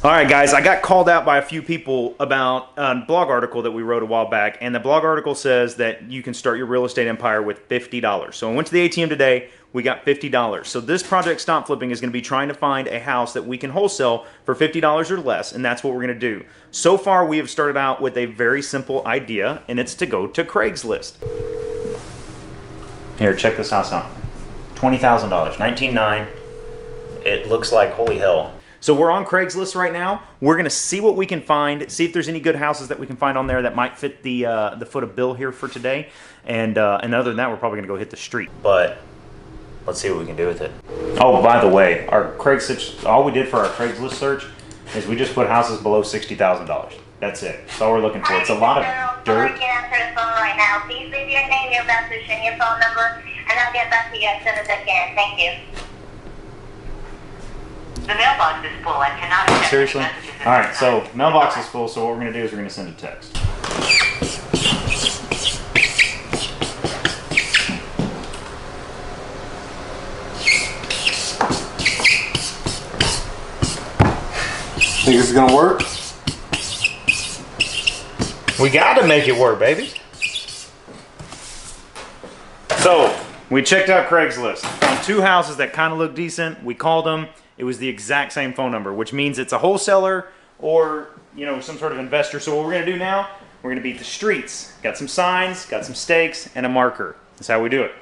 All right, guys, I got called out by a few people about a blog article that we wrote a while back, and the blog article says that you can start your real estate empire with $50. So I went to the ATM today, we got $50. So this project, Stomp Flipping, is going to be trying to find a house that we can wholesale for $50 or less, and that's what we're going to do. So far, we have started out with a very simple idea, and it's to go to Craigslist. Here, check this house out. $20,000, $19,900. It looks like holy hell. So we're on Craigslist right now. We're gonna see what we can find, see if there's any good houses that we can find on there that might fit the foot of bill here for today. And other than that, we're probably gonna go hit the street. But let's see what we can do with it. Oh, by the way, our Craigslist, all we did for our Craigslist search is we just put houses below $60,000. That's it. That's all we're looking for. It's a lot of dirt. I can't answer the phone right now. Please leave your name, your message, and your phone number, and I'll get back to you as soon as I can. Thank you. The mailbox is full. I cannot accept Seriously? messages at All right, this so time. mailbox is full, so what we're going to do is we're going to send a text. Think this is going to work? We got to make it work, baby. So, we checked out Craigslist. Found two houses that kind of look decent. We called them. It was the exact same phone number, which means it's a wholesaler or, you know, some sort of investor. So what we're going to do now, we're going to beat the streets. Got some signs, got some stakes, and a marker. That's how we do it.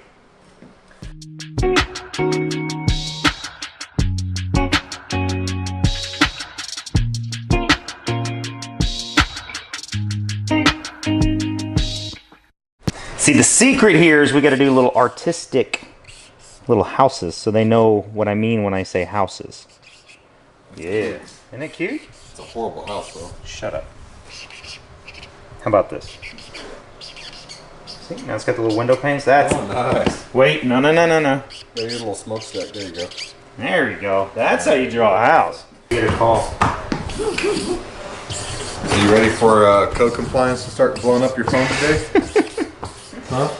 See, the secret here is we got to do little artistic little houses so they know what I mean when I say houses. Yeah. Isn't it cute? It's a horrible house, bro. Shut up. How about this? See, now it's got the little window panes. That's nice. Wait, no. There you a little smokestack. There you go. There you go. That's how you draw a house. Get a call. So you ready for code compliance to start blowing up your phone today? Huh?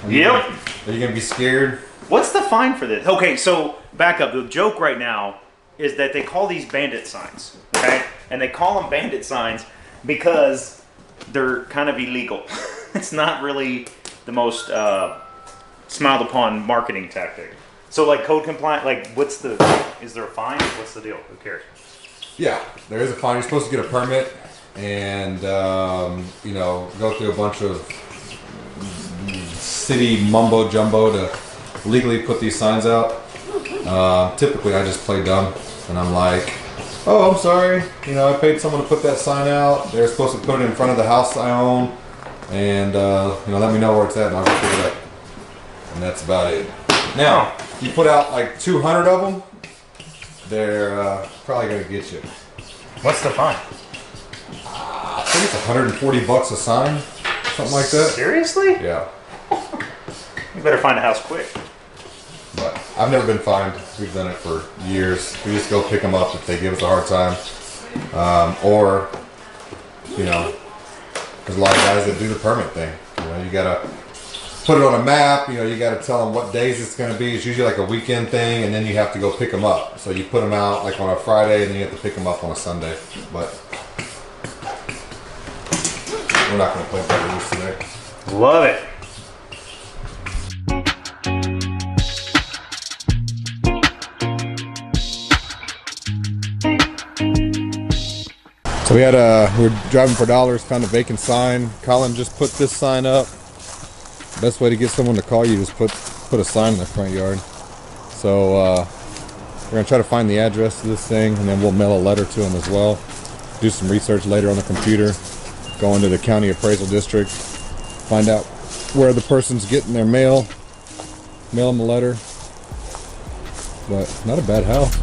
Yep. Are you gonna be scared? What's the fine for this? Okay, so back up. The joke right now is that they call these bandit signs, okay? And they call them bandit signs because they're kind of illegal. It's not really the most smiled upon marketing tactic. So like code compliant, like is there a fine? What's the deal? Who cares? Yeah, there is a fine. You're supposed to get a permit and, you know, go through a bunch of city mumbo jumbo to legally put these signs out. Typically I just play dumb and I'm like, oh, I'm sorry, you know, I paid someone to put that sign out. They're supposed to put it in front of the house I own and you know, let me know where it's at and I'll go pick it up. And that's about it. Now, you put out like 200 of them, they're probably gonna get you. What's the fine? I think it's 140 bucks a sign, something like that. Seriously? Yeah. You better find a house quick. But I've never been fined. We've done it for years. We just go pick them up if they give us a hard time. Or, you know, there's a lot of guys that do the permit thing. You know, you gotta put it on a map. You know, you gotta tell them what days it's gonna be. It's usually like a weekend thing, and then you have to go pick them up. So you put them out like on a Friday, and then you have to pick them up on a Sunday. But we're not gonna play by the rules today. Love it. So we were driving for dollars, found a vacant sign. Colin just put this sign up. Best way to get someone to call you is put a sign in the front yard. So we're gonna try to find the address to this thing, and then we'll mail a letter to them as well. Do some research later on the computer. Go into the county appraisal district, find out where the person's getting their mail, mail them a letter. But not a bad house.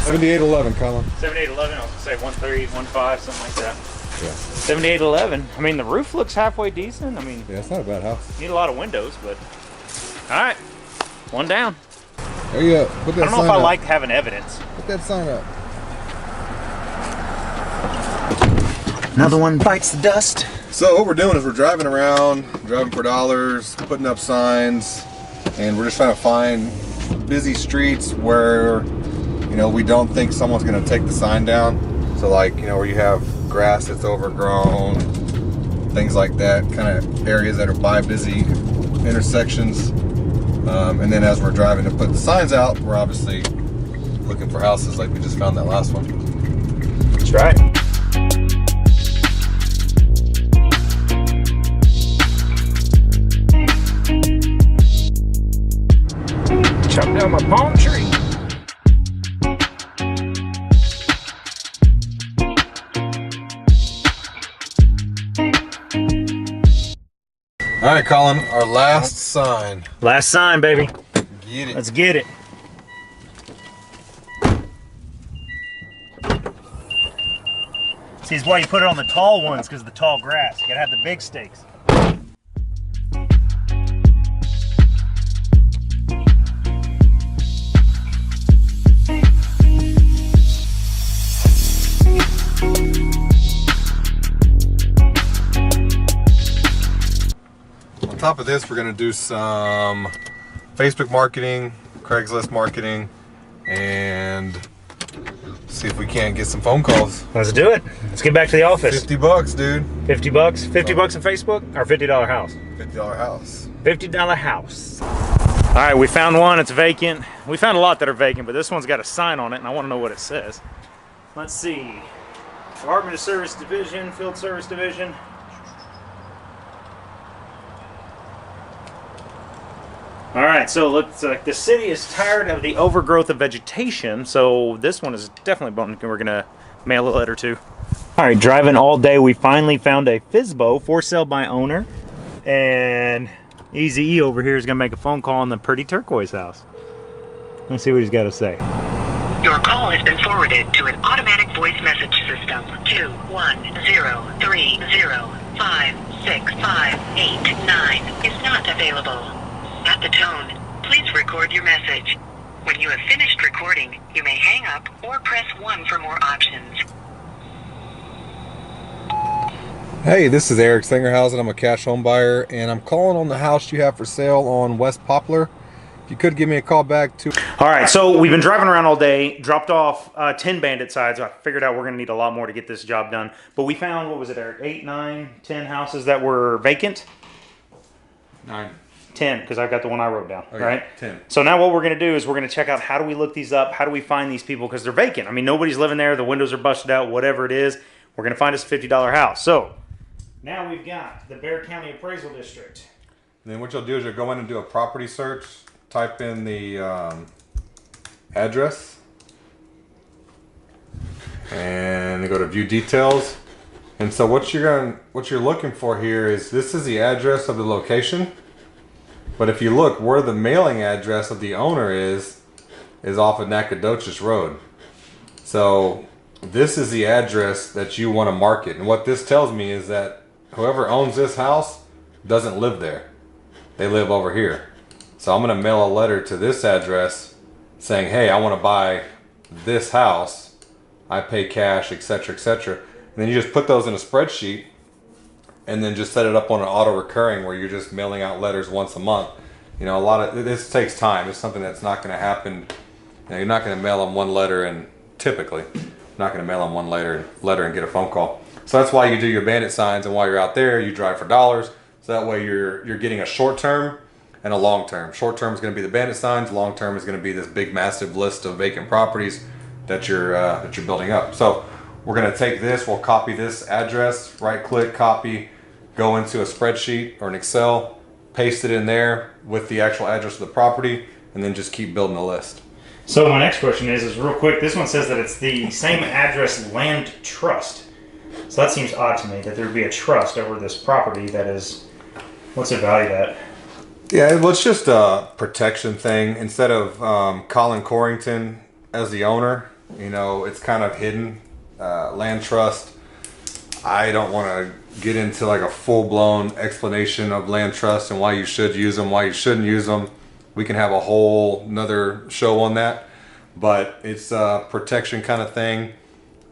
$78.11, Colin. 7811, I was gonna say 1315, something like that. Yeah. 7811. I mean, the roof looks halfway decent. I mean, Yeah, it's not a bad house. need a lot of windows, but all right, one down. There you go. Put that I don't know sign if I up. like having evidence. Put that sign up. Another one bites the dust. So what we're doing is we're driving around, driving for dollars, putting up signs, and we're just trying to find busy streets where, you know, we don't think someone's going to take the sign down. So like, you know, where you have grass that's overgrown, things like that, kind of areas that are by busy intersections. And then as we're driving to put the signs out, we're obviously looking for houses like we just found that last one. That's right. Chop down my palm tree. All right, Colin, our last sign. Last sign, baby. Get it. Let's get it. See, it's why you put it on the tall ones, because of the tall grass. You gotta have the big stakes. On top of this, we're going to do some Facebook marketing, Craigslist marketing, and see if we can't get some phone calls. Let's do it. Let's get back to the office. $50, dude. 50 bucks? 50 bucks in Facebook? Or $50 house? $50 house. $50 house. All right, we found one. It's vacant. We found a lot that are vacant, but this one's got a sign on it, and I want to know what it says. Let's see. Department of Service Division, Field Service Division. All right, so it looks like the city is tired of the overgrowth of vegetation, so this one is definitely one we're gonna mail a letter to. All right, driving all day, we finally found a FSBO for sale by owner, and Easy E over here is gonna make a phone call on the pretty turquoise house. Let's see what he's got to say. Your call has been forwarded to an automatic voice message system. 21030565889 is not available. At the tone, please record your message. When you have finished recording, you may hang up or press 1 for more options. Hey, this is Eric Singerhausen. I'm a cash home buyer, and I'm calling on the house you have for sale on West Poplar. If you could give me a call back to... All right, so we've been driving around all day, dropped off 10 Bandit Signs. I figured out we're gonna need a lot more to get this job done. But we found, what was it, Eric? 8, 9, 10 houses that were vacant? 9. 10, because I've got the one I wrote down, Okay, right? 10. So now what we're going to do is we're going to check out how do we look these up, how do we find these people, because they're vacant. I mean, nobody's living there, the windows are busted out, whatever it is. We're going to find us a $50 house. So now we've got the Bexar County Appraisal District. And then what you'll do is you'll go in and do a property search, type in the address, and you go to view details. And so what you're looking for here is, this is the address of the location. But if you look, where the mailing address of the owner is off of Nacogdoches Road. So this is the address that you want to market. And what this tells me is that whoever owns this house doesn't live there. They live over here. So I'm going to mail a letter to this address saying, hey, I want to buy this house. I pay cash, etc., etc. And then you just put those in a spreadsheet, and then just set it up on an auto recurring where you're just mailing out letters once a month. You know, a lot of this takes time. It's something that's not going to happen. You know, you're not going to mail them one letter, and typically you're not going to mail them one letter and get a phone call. So that's why you do your Bandit Signs, and while you're out there, you drive for dollars. So that way you're getting a short term and a long term. Short term is going to be the Bandit Signs. Long term is going to be this big, massive list of vacant properties that you're building up. So we're going to take this. We'll copy this address. Right click, copy. Go into a spreadsheet or an Excel, paste it in there with the actual address of the property, and then just keep building the list. So my next question is real quick, this one says that it's the same address land trust. So that seems odd to me, that there would be a trust over this property that is, what's it valued at? Yeah, well, it's just a protection thing. Instead of Colin Corrington as the owner, you know, it's kind of hidden. Land trust. I don't want to get into like a full-blown explanation of land trust and why you should use them, why you shouldn't use them. We can have a whole another show on that, but it's a protection kind of thing.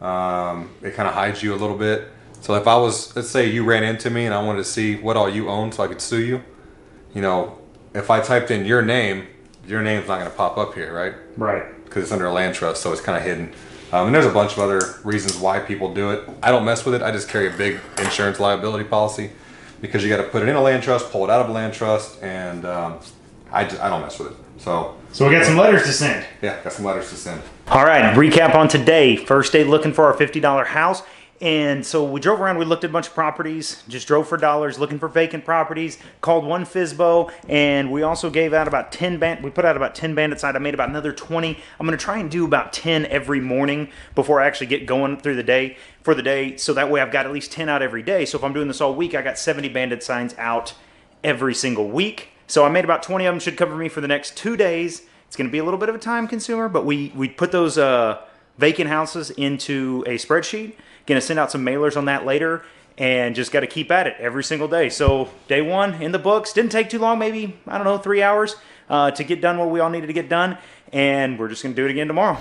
It kind of hides you a little bit. So if I was, let's say you ran into me and I wanted to see what all you own so I could sue you, you know, if I typed in your name's not going to pop up here, right? Right. Because it's under a land trust, so it's kind of hidden. And there's a bunch of other reasons why people do it. I don't mess with it. I just carry a big insurance liability policy because you got to put it in a land trust, pull it out of a land trust, and I don't mess with it. So we got some letters to send. Yeah, got some letters to send. All right, recap on today. First day looking for our $50 house. And so we drove around, we looked at a bunch of properties, just drove for dollars, looking for vacant properties, called one FSBO, and we also gave out about 10 we put out about 10 Bandit Signs. I made about another 20. I'm going to try and do about 10 every morning before I actually get going through the day, for the day, so that way I've got at least 10 out every day. So if I'm doing this all week, I got 70 Bandit Signs out every single week. So I made about 20 of them, should cover me for the next 2 days. It's going to be a little bit of a time consumer, but we put those vacant houses into a spreadsheet. Going to send out some mailers on that later, and just got to keep at it every single day. So day one in the books. Didn't take too long, maybe, I don't know, 3 hours to get done what we all needed to get done. And we're just going to do it again tomorrow.